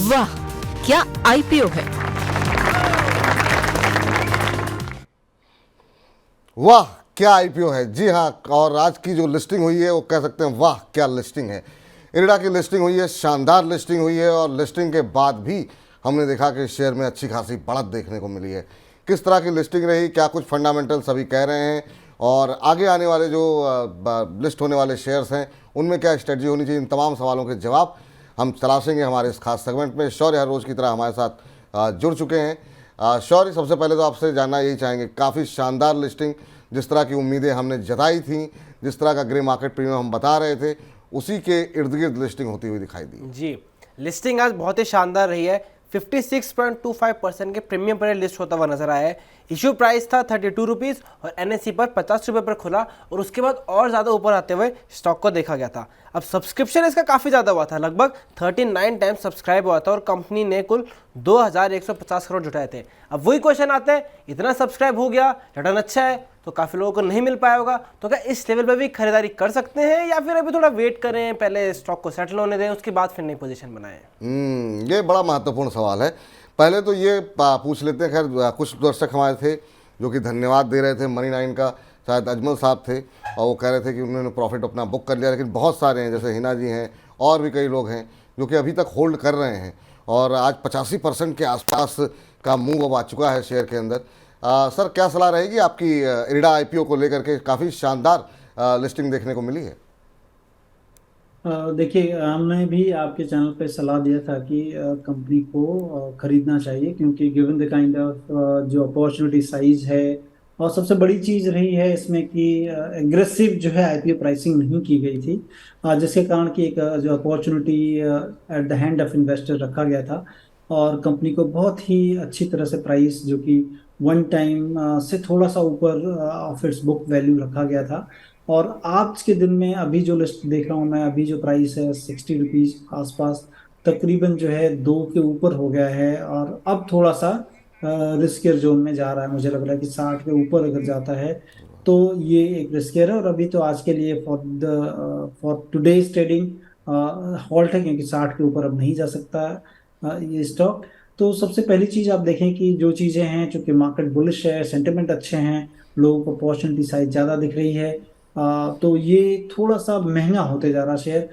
वाह, क्या आईपीओ है। वाह क्या आईपीओ है। जी हाँ, और आज की जो लिस्टिंग हुई है वो कह सकते हैं वाह क्या लिस्टिंग है। इरिडा की लिस्टिंग हुई है, शानदार लिस्टिंग हुई है, और लिस्टिंग के बाद भी हमने देखा कि शेयर में अच्छी खासी बढ़त देखने को मिली है। किस तरह की लिस्टिंग रही, क्या कुछ फंडामेंटल सभी कह रहे हैं, और आगे आने वाले जो लिस्ट होने वाले शेयर्स हैं उनमें क्या स्ट्रेटजी होनी चाहिए, इन तमाम सवालों के जवाब हम तलाशेंगे हमारे इस खास सेगमेंट में। शौर्य हर रोज़ की तरह हमारे साथ जुड़ चुके हैं। शौर्य, सबसे पहले तो आपसे जानना यही चाहेंगे, काफ़ी शानदार लिस्टिंग, जिस तरह की उम्मीदें हमने जताई थी, जिस तरह का ग्रे मार्केट प्रीमियम हम बता रहे थे, उसी के इर्द गिर्द लिस्टिंग होती हुई दिखाई दी। जी, लिस्टिंग आज बहुत ही शानदार रही है। 56.25% के प्रीमियम पर लिस्ट होता हुआ नजर आया है। इशू प्राइस था 32 रुपीज़ और एनएससी पर 50 रुपये पर खुला, और उसके बाद और ज़्यादा ऊपर आते हुए स्टॉक को देखा गया था। अब सब्सक्रिप्शन इसका काफ़ी ज़्यादा हुआ था, लगभग 39 टाइम्स सब्सक्राइब हुआ था, और कंपनी ने कुल 2150 करोड़ जुटाए थे। अब वही क्वेश्चन आते हैं, इतना सब्सक्राइब हो गया, रिटर्न अच्छा है, तो काफ़ी लोगों को नहीं मिल पाया होगा, तो क्या इस लेवल पर भी खरीदारी कर सकते हैं, या फिर अभी थोड़ा वेट करें, पहले स्टॉक को सेटल होने दें, उसके बाद फिर नई पोजीशन बनाएं? ये बड़ा महत्वपूर्ण सवाल है। पहले तो ये पूछ लेते हैं, खैर कुछ दर्शक हमारे थे जो कि धन्यवाद दे रहे थे। मनी 9 का शायद अजमल साहब थे, और वो कह रहे थे कि उन्होंने प्रॉफिट अपना बुक कर लिया, लेकिन बहुत सारे हैं, जैसे हिना जी हैं, और भी कई लोग हैं जो कि अभी तक होल्ड कर रहे हैं, और आज 85% के आसपास का मूव अब आ चुका है शेयर के अंदर। सर, क्या सलाह रहेगी आपकी इरिडा आईपीओ को लेकर के? काफ़ी शानदार लिस्टिंग देखने को मिली है। देखिए, हमने भी आपके चैनल पे सलाह दिया था कि कंपनी को खरीदना चाहिए, क्योंकि गिवन द काइंड ऑफ जो अपॉर्चुनिटी साइज है, और सबसे बड़ी चीज़ रही है इसमें कि एग्रेसिव जो है आईपीओ प्राइसिंग नहीं की गई थी, जिसके कारण कि एक जो opportunity at the hand of investor रखा गया था, और कंपनी को बहुत ही अच्छी तरह से प्राइस जो कि वन टाइम से थोड़ा सा ऊपर ऑफ इट्स बुक वैल्यू रखा गया था। और आज के दिन में अभी जो लिस्ट देख रहा हूँ मैं, अभी जो प्राइस है 60 रुपीज़ आसपास, तकरीबन जो है 2 के ऊपर हो गया है, और अब थोड़ा सा रिस्कियर जोन में जा रहा है। मुझे लग रहा है कि 60 के ऊपर अगर जाता है तो ये एक रिस्कियर है, और अभी तो आज के लिए फॉर टुडेज ट्रेडिंग हॉल्ट है, क्योंकि 60 के ऊपर अब नहीं जा सकता ये स्टॉक। तो सबसे पहली चीज़ आप देखें कि जो चीज़ें हैं, चूंकि मार्केट बुलिश है, सेंटिमेंट अच्छे हैं, लोगों को अपॉर्चुनिटी साइज ज़्यादा दिख रही है, तो ये थोड़ा सा महंगा होते जा रहा शेयर।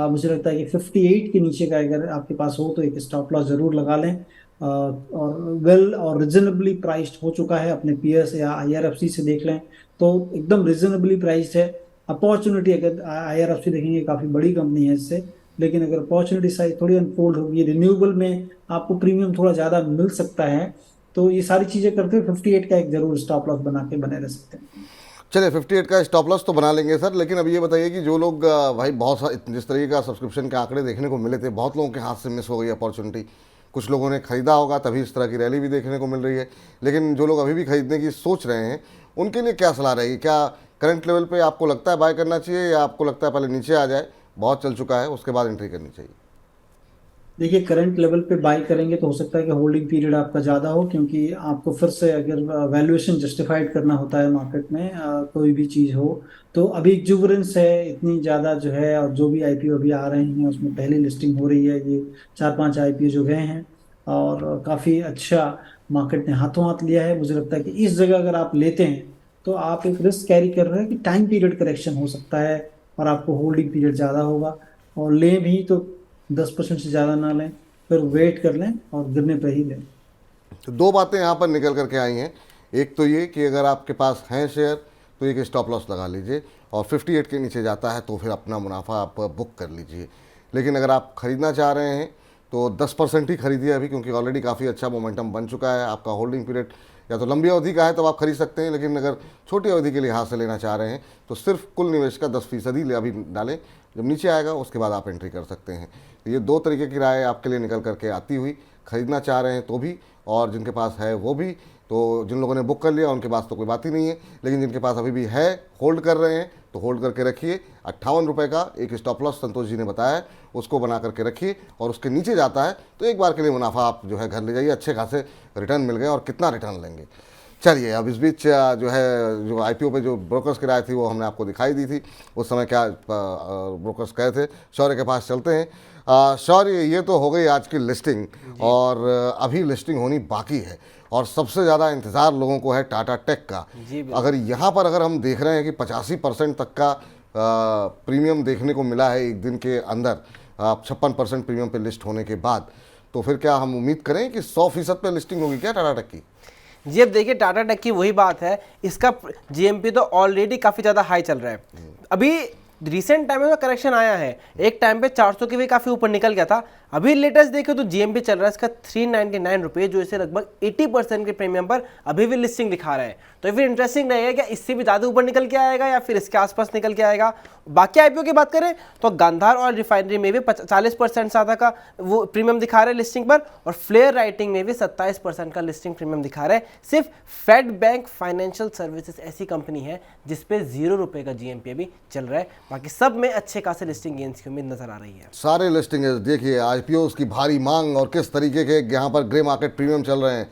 मुझे लगता है कि 58 के नीचे का अगर आपके पास हो तो एक स्टॉप लॉस जरूर लगा लें, और वेल और रिजनेबली प्राइस्ड हो चुका है। अपने पीएस या आईआरएफसी से देख लें तो एकदम रिजनेबली प्राइस्ड है। अपॉर्चुनिटी अगर आईआरएफसी देखेंगे, काफ़ी बड़ी कंपनी है इससे, लेकिन अगर अपॉर्चुनिटी साइज थोड़ी अनफोल्ड होगी, रिन्यूएबल में आपको प्रीमियम थोड़ा ज़्यादा मिल सकता है, तो ये सारी चीज़ें करते हुए 58 का एक जरूर स्टॉप लॉस बना के बने रह सकते हैं। चलिए, 58 का स्टॉप लॉस तो बना लेंगे सर, लेकिन अब ये बताइए कि जो लोग भाई बहुत सा जिस तरीके का सब्सक्रिप्शन के आंकड़े देखने को मिले थे, बहुत लोगों के हाथ से मिस हो गई अपॉर्चुनिटी। कुछ लोगों ने खरीदा होगा, तभी इस तरह की रैली भी देखने को मिल रही है, लेकिन जो लोग अभी भी खरीदने की सोच रहे हैं उनके लिए क्या सलाह रहेगी? क्या करंट लेवल पे आपको लगता है बाय करना चाहिए, या आपको लगता है पहले नीचे आ जाए, बहुत चल चुका है, उसके बाद एंट्री करनी चाहिए? देखिए, करंट लेवल पे बाई करेंगे तो हो सकता है कि होल्डिंग पीरियड आपका ज़्यादा हो, क्योंकि आपको फिर से अगर वैल्यूएशन जस्टिफाइड करना होता है मार्केट में, कोई भी चीज़ हो, तो अभी एक्जुबरेंस है इतनी ज़्यादा जो है, और जो भी आईपीओ अभी आ रहे हैं उसमें पहली लिस्टिंग हो रही है, ये 4-5 आईपीओ जो गए हैं, और काफ़ी अच्छा मार्केट ने हाथों हाथ लिया है। मुझे लगता है कि इस जगह अगर आप लेते हैं तो आप एक रिस्क कैरी कर रहे हैं कि टाइम पीरियड करेक्शन हो सकता है, और आपको होल्डिंग पीरियड ज़्यादा होगा, और लें भी तो 10% से ज़्यादा ना लें, फिर वेट कर लें और गिरने पर ही लें। तो दो बातें यहाँ पर निकल करके आई हैं। एक तो ये कि अगर आपके पास हैं शेयर तो एक स्टॉप लॉस लगा लीजिए, और 58 के नीचे जाता है तो फिर अपना मुनाफा आप बुक कर लीजिए। लेकिन अगर आप ख़रीदना चाह रहे हैं तो 10% ही खरीदिए अभी, क्योंकि ऑलरेडी काफ़ी अच्छा मोमेंटम बन चुका है। आपका होल्डिंग पीरियड या तो लंबी अवधि का है तब आप खरीद सकते हैं, लेकिन अगर छोटी अवधि के लिए हाथ से लेना चाह रहे हैं तो सिर्फ कुल निवेश का 10% ही अभी डालें, जब नीचे आएगा उसके बाद आप एंट्री कर सकते हैं। तो ये दो तरीके की राय आपके लिए निकल करके आती हुई, खरीदना चाह रहे हैं तो भी, और जिनके पास है वो भी। तो जिन लोगों ने बुक कर लिया उनके पास तो कोई बात ही नहीं है, लेकिन जिनके पास अभी भी है, होल्ड कर रहे हैं, तो होल्ड करके रखिए। 58 रुपये का एक स्टॉप लॉस संतोष जी ने बताया है, उसको बना करके रखिए, और उसके नीचे जाता है तो एक बार के लिए मुनाफा आप जो है घर ले जाइए। अच्छे खासे रिटर्न मिल गए, और कितना रिटर्न लेंगे। चलिए, अब इस बीच जो है जो आईपीओ पे जो ब्रोकर्स की राय थी वो हमने आपको दिखाई दी थी, उस समय क्या ब्रोकर्स कहे थे। शौर्य के पास चलते हैं। शौर्य, ये तो हो गई आज की लिस्टिंग, और अभी लिस्टिंग होनी बाकी है, और सबसे ज़्यादा इंतज़ार लोगों को है टाटा टेक का। अगर यहाँ पर अगर हम देख रहे हैं कि 85% तक का प्रीमियम देखने को मिला है एक दिन के अंदर, 56% प्रीमियम पे लिस्ट होने के बाद, तो फिर क्या हम उम्मीद करें कि 100% पे लिस्टिंग होगी क्या टाटा टेक की? जी, अब देखिए टाटा टेक की वही बात है, इसका जीएमपी तो ऑलरेडी काफ़ी ज़्यादा हाई चल रहा है। अभी रिसेंट टाइम में करेक्शन आया है, एक टाइम पे 400 के भी काफ़ी ऊपर निकल गया था। अभी लेटेस्ट देखो तो जीएमपी चल रहा है इसका 399 रुपये, जो इसे लगभग 80% के प्रीमियम पर अभी भी लिस्टिंग दिखा रहा है। तो फिर इंटरेस्टिंग रहेगा क्या इससे भी ज़्यादा ऊपर निकल के आएगा या फिर इसके आसपास निकल के आएगा। बाकी आईपीओ की बात करें तो गांधार ऑयल रिफाइनरी में भी 40% ज़्यादा का वो प्रीमियम दिखा रहा है लिस्टिंग पर, और फ्लेयर राइटिंग में भी 27% का लिस्टिंग प्रीमियम दिखा रहा है। सिर्फ फेड बैंक फाइनेंशियल सर्विसेज ऐसी कंपनी है जिसपे 0 रुपये का जीएमपी अभी चल रहा है। बाकी सब में अच्छे खासे लिस्टिंग गेन्स की उम्मीद नजर आ रही है। सारे लिस्टिंग देखिए, आईपीओ की भारी मांग और किस तरीके के यहाँ पर ग्रे मार्केट प्रीमियम चल रहे हैं।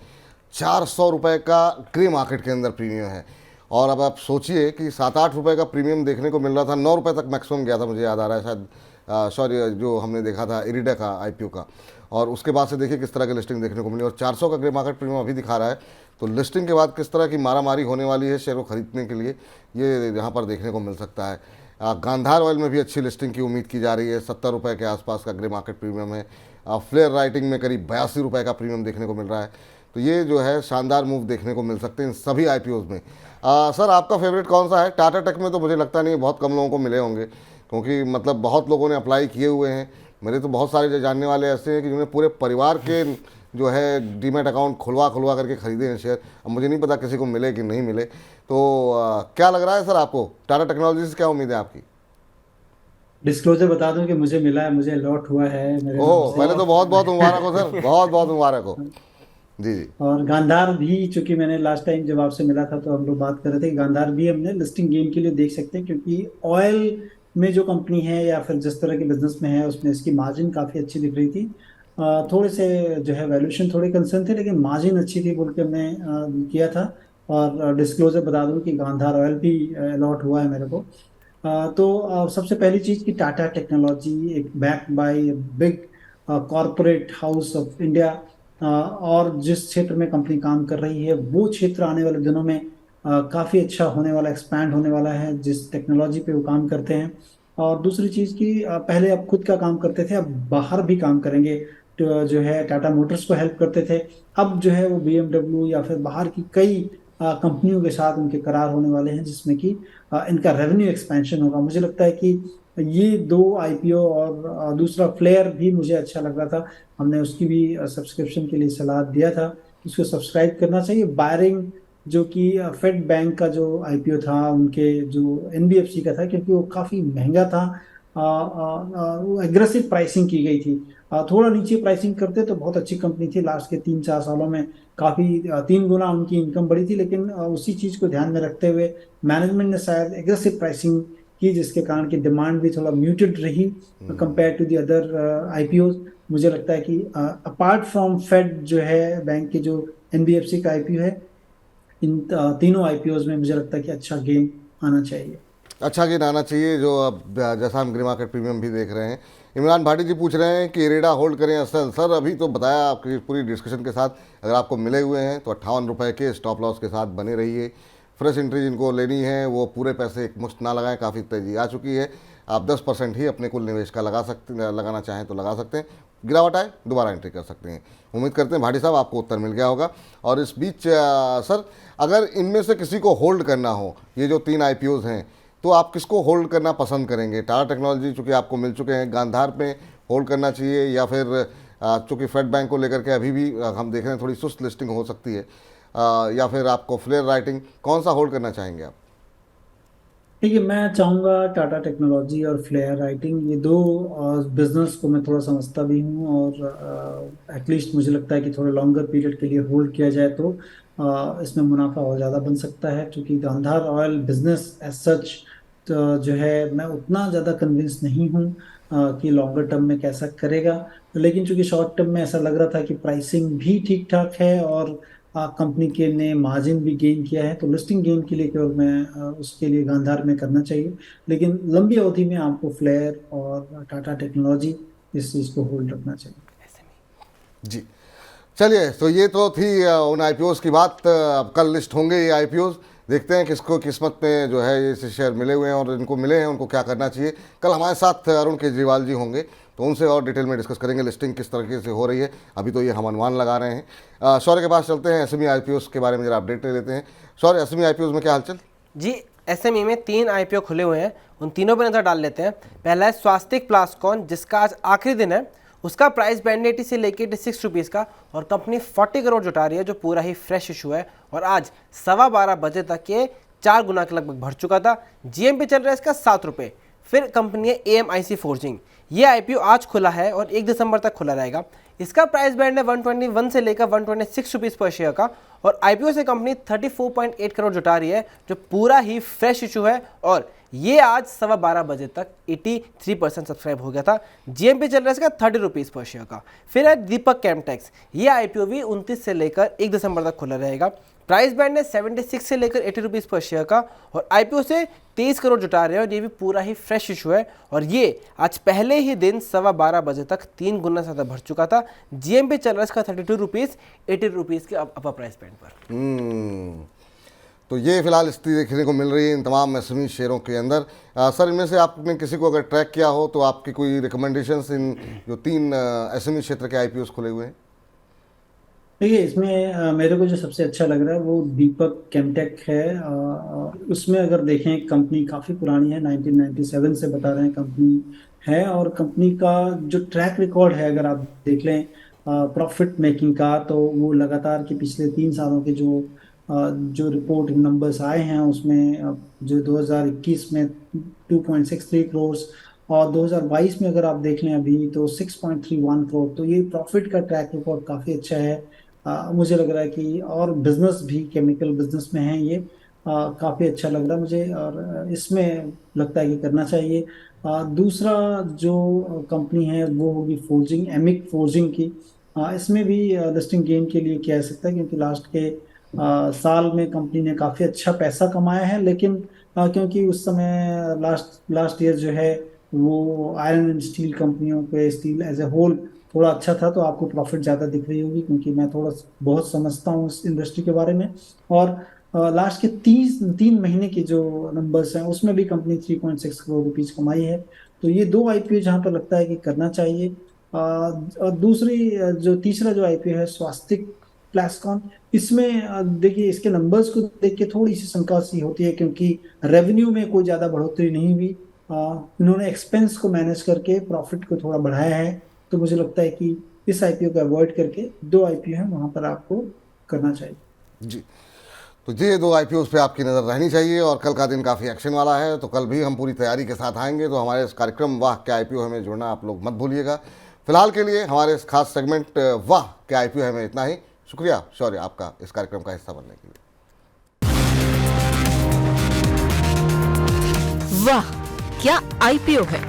400 रुपये का ग्रे मार्केट के अंदर प्रीमियम है, और अब आप सोचिए कि 7-8 रुपये का प्रीमियम देखने को मिल रहा था, 9 रुपये तक मैक्सिमम गया था, मुझे याद आ रहा है शायद सॉरी जो हमने देखा था इरिडा का आईपीओ का, और उसके बाद से देखिए किस तरह की लिस्टिंग देखने को मिली, और 400 का ग्रे मार्केट प्रीमियम अभी दिखा रहा है। तो लिस्टिंग के बाद किस तरह की मारामारी होने वाली है शेयर को खरीदने के लिए, ये यहाँ पर देखने को मिल सकता है। गांधार ऑयल में भी अच्छी लिस्टिंग की उम्मीद की जा रही है, 70 रुपये के आसपास का ग्रे मार्केट प्रीमियम है। फ्लेयर राइटिंग में करीब 82 रुपये का प्रीमियम देखने को मिल रहा है। तो ये जो है शानदार मूव देखने को मिल सकते हैं इन सभी आईपीओज में। सर, आपका फेवरेट कौन सा है? टाटा टेक में तो मुझे लगता नहीं बहुत कम लोगों को मिले होंगे, क्योंकि मतलब बहुत लोगों ने अप्लाई किए हुए हैं। मेरे तो बहुत सारे जानने वाले ऐसे हैं कि जिन्होंने पूरे परिवार के जो है डीमैट अकाउंट खुलवा करके खरीदे हैं शेयर। अब मुझे नहीं पता किसी को मिले कि नहीं मिले। तो क्या लग रहा है सर आपको, टाटा टेक्नोलॉजी से क्या उम्मीद है आपकी? डिस्क्लोजर बता दूं कि मुझे मिला है, मुझे अलॉट हुआ है मेरे नाम ओह, से। पहले तो बहुत बहुत मुबारक हो सर, बहुत बहुत मुबारक हो। जी जी। और गांधार भी, चूंकि मैंने लास्ट टाइम जब आपसे मिला था तो हम लोग बात कर रहे थे कि गांधार भी हमने लिस्टिंग गेन के लिए देख सकते हैं, क्योंकि ऑयल में जो कंपनी है या फिर जिस तरह के बिजनेस में है उसमें इसकी मार्जिन काफ़ी अच्छी दिख रही थी। थोड़े से जो है वैल्यूएशन थोड़े कंसर्न थे, लेकिन मार्जिन अच्छी थी बोल के हमने किया था। और डिस्क्लोजर बता दूं कि गांधार ऑयल भी अलॉट हुआ है मेरे को। तो सबसे पहली चीज़ कि टाटा टेक्नोलॉजी एक back by big corporate house of India, और जिस क्षेत्र में कंपनी काम कर रही है वो क्षेत्र आने वाले दिनों में काफ़ी अच्छा होने वाला, एक्सपैंड होने वाला है जिस टेक्नोलॉजी पे वो काम करते हैं। और दूसरी चीज़ कि पहले आप खुद का काम करते थे, अब बाहर भी काम करेंगे। तो जो है टाटा मोटर्स को हेल्प करते थे, अब जो है वो BMW या फिर बाहर की कई कंपनियों के साथ उनके करार होने वाले हैं, जिसमें कि इनका रेवेन्यू एक्सपेंशन होगा। मुझे लगता है कि ये 2 आईपीओ, और दूसरा फ्लेयर भी मुझे अच्छा लग रहा था, हमने उसकी भी सब्सक्रिप्शन के लिए सलाह दिया था, उसको सब्सक्राइब करना चाहिए। बायरिंग जो कि फेड बैंक का जो आईपीओ था, उनके जो एनबीएफसी का था, क्योंकि वो काफ़ी महंगा था, वो एग्रेसिव प्राइसिंग की गई थी। थोड़ा नीचे प्राइसिंग करते तो बहुत अच्छी कंपनी थी, लास्ट के 3-4 सालों में काफ़ी 3 गुना उनकी इनकम बढ़ी थी, लेकिन उसी चीज़ को ध्यान में रखते हुए मैनेजमेंट ने शायद एग्रेसिव प्राइसिंग की, जिसके कारण की डिमांड भी थोड़ा म्यूटेड रही compare to the other IPO. मुझे लगता है कि अपार्ट फ्रॉम फेड जो है बैंक के जो एनबीएफसी का आईपीओ है, इन तीनों आईपीओज में मुझे लगता है कि अच्छा गेन आना चाहिए। अच्छा गेन आना चाहिए, जो अब जैसा हम ग्रे मार्केट प्रीमियम भी देख रहे हैं। इमरान भाटी जी पूछ रहे हैं कि इरेडा होल्ड करें असल? सर, अभी तो बताया आपकी पूरी डिस्कशन के साथ, अगर आपको मिले हुए हैं तो 58 रुपये के स्टॉप लॉस के साथ बने रहिए। फ्रेश एंट्री जिनको लेनी है वो पूरे पैसे एक मुश्त ना लगाएं, काफ़ी तेज़ी आ चुकी है। आप 10% ही अपने कुल निवेश का लगाना चाहें तो लगा सकते हैं, गिरावट आए दोबारा एंट्री कर सकते हैं। उम्मीद करते हैं भाटी साहब आपको उत्तर मिल गया होगा। और इस बीच सर, अगर इनमें से किसी को होल्ड करना हो, ये जो 3 आईपीओज़ हैं, तो आप किसको होल्ड करना पसंद करेंगे? टाटा टेक्नोलॉजी चूँकि आपको मिल चुके हैं, गांधार पे होल्ड करना चाहिए, या फिर चूँकि फेड बैंक को लेकर के अभी भी हम देख रहे हैं थोड़ी सुस्त लिस्टिंग हो सकती है, या फिर आपको फ्लेयर राइटिंग, कौन सा होल्ड करना चाहेंगे आप? ठीक है, मैं चाहूँगा टाटा टेक्नोलॉजी और फ्लेयर राइटिंग, ये 2 बिजनेस को मैं थोड़ा समझता भी हूँ, और एटलीस्ट मुझे लगता है कि थोड़े लॉन्गर पीरियड के लिए होल्ड किया जाए तो इसमें मुनाफा और ज़्यादा बन सकता है। क्योंकि Gandhar oil business as such तो जो है मैं उतना ज़्यादा कन्विंस नहीं हूँ कि लॉन्गर टर्म में कैसा करेगा, लेकिन चूंकि शॉर्ट टर्म में ऐसा लग रहा था कि प्राइसिंग भी ठीक ठाक है, और कंपनी के ने मार्जिन भी गेन किया है, तो लिस्टिंग गेन के लिए केवल मैं उसके लिए गांधार में करना चाहिए, लेकिन लंबी अवधि में आपको फ्लेयर और टाटा टेक्नोलॉजी इस चीज़ को होल्ड रखना चाहिए। जी चलिए, तो ये तो थी उन आईपीओस की बात। अब कल लिस्ट होंगे ये आईपीओस, देखते हैं किसको किस्मत में जो है ये शेयर मिले हुए हैं और जिनको मिले हैं उनको क्या करना चाहिए। कल हमारे साथ अरुण केजरीवाल जी होंगे, तो उनसे और डिटेल में डिस्कस करेंगे लिस्टिंग किस तरीके से हो रही है। अभी तो ये हम अनुमान लगा रहे हैं। शौर्य के पास चलते हैं, एसएमई आईपीओस के बारे में जरा अपडेट ले लेते हैं। शौर्य, एसएमई आईपीओस में क्या हालचाल? जी, एसएमई में 3 आईपीओ खुले हुए हैं, उन तीनों पर नजर डाल लेते हैं। पहला है स्वास्तिक प्लास्कॉन, जिसका आज आखिरी दिन है। उसका प्राइस बैंड 80 से लेके 86 रुपीज़ का, और कंपनी 40 करोड़ जुटा रही है, जो पूरा ही फ्रेश इशू है। और आज 12:15 बजे तक ये 4 गुना के लगभग बढ़ चुका था। जीएमपी चल रहा है इसका 7 रुपये। फिर कंपनी है एएमआईसी फोर्जिंग, ये आईपीओ आज खुला है और 1 दिसंबर तक खुला रहेगा। इसका प्राइस बैंड है 121 से लेकर 126 रुपीज़ पर शेयर का, और आईपीओ से कंपनी 34.8 करोड़ जुटा रही है, जो पूरा ही फ्रेश इशू है। और ये आज 12:15 बजे तक 83% सब्सक्राइब हो गया था। जीएमपी चल रहा है इसका 30 रुपीज़ पर शेयर का। फिर है दीपक केमटेक्स, ये आईपीओ भी 29 से लेकर 1 दिसंबर तक खुला रहेगा। प्राइस बैंड है 76 से लेकर 80 रुपीज़ पर शेयर का, और आईपीओ से 23 करोड़ जुटा रहे हैं, और ये भी पूरा ही फ्रेश इशू है। और ये आज पहले ही दिन 12:15 बजे तक 3 गुना से ज़्यादा बढ़ चुका था। जीएमपी चल रहा है इसका 32 रुपीज़, 80 रुपीज़ के अपर प्राइस बैंड पर। तो ये फिलहाल स्थिति देखने को मिल रही है इन तमाम एसएमई शेयरों के अंदर। सर, इनमें से आपने किसी को अगर ट्रैक किया हो तो आपकी कोई रिकमेंडेशंस इन जो 3 एसएमई क्षेत्र के आईपीओस खुले हुए हैं? देखिए, इसमें मेरे को जो सबसे अच्छा लग रहा है वो दीपक केमटेक है। उसमें अगर देखें, कंपनी काफ़ी पुरानी है, 1997 से बता रहे हैं कंपनी है, और कंपनी का जो ट्रैक रिकॉर्ड है अगर आप देख लें प्रॉफिट मेकिंग का, तो वो लगातार के पिछले 3 सालों के जो रिपोर्ट नंबर्स आए हैं उसमें जो 2021 में 2.63 करोड़ और 2022 में अगर आप देख लें अभी तो 6.31 करोड़, तो ये प्रॉफिट का ट्रैक रिकॉर्ड काफ़ी अच्छा है। मुझे लग रहा है कि और बिजनेस भी केमिकल बिजनेस में है ये, काफ़ी अच्छा लग रहा है मुझे, और इसमें लगता है कि करना चाहिए। दूसरा जो कंपनी है वो होगी फोर्जिंग, एमिक फोर्जिंग की। इसमें भी लिस्टिंग गेन के लिए किया जा सकता है, क्योंकि लास्ट के साल में कंपनी ने काफ़ी अच्छा पैसा कमाया है, लेकिन क्योंकि उस समय लास्ट ईयर जो है वो आयरन एंड स्टील कंपनियों पे, स्टील एज ए होल थोड़ा अच्छा था, तो आपको प्रॉफिट ज़्यादा दिख रही होगी, क्योंकि मैं थोड़ा बहुत समझता हूँ इस इंडस्ट्री के बारे में। और लास्ट के 3 महीने की जो नंबर्स हैं उसमें भी कंपनी 3.6 करोड़ रुपीज़ कमाई है। तो ये 2 आईपीओ जहाँ पर लगता है कि करना चाहिए। और दूसरी जो तीसरा जो आईपीओ है स्वास्तिक प्लास्कॉन, इसमें देखिए इसके नंबर्स को देख के थोड़ी सी शंका सी होती है, क्योंकि रेवेन्यू में कोई ज़्यादा बढ़ोतरी नहीं हुई। इन्होंने एक्सपेंस को मैनेज करके प्रॉफिट को थोड़ा बढ़ाया है, तो मुझे लगता है कि इस आईपीओ को अवॉइड करके 2 आईपीओ हैं वहाँ पर आपको करना चाहिए। जी, तो ये 2 आईपीओस पे आपकी नज़र रहनी चाहिए। और कल का दिन काफ़ी एक्शन वाला है, तो कल भी हम पूरी तैयारी के साथ आएंगे। तो हमारे इस कार्यक्रम वाह क्या आईपीओ हमें जुड़ना आप लोग मत भूलिएगा। फिलहाल के लिए हमारे इस खास सेगमेंट वाह क्या आईपीओ हमें इतना ही। शुक्रिया शौर्य आपका इस कार्यक्रम का हिस्सा बनने के लिए। वाह क्या आईपीओ है।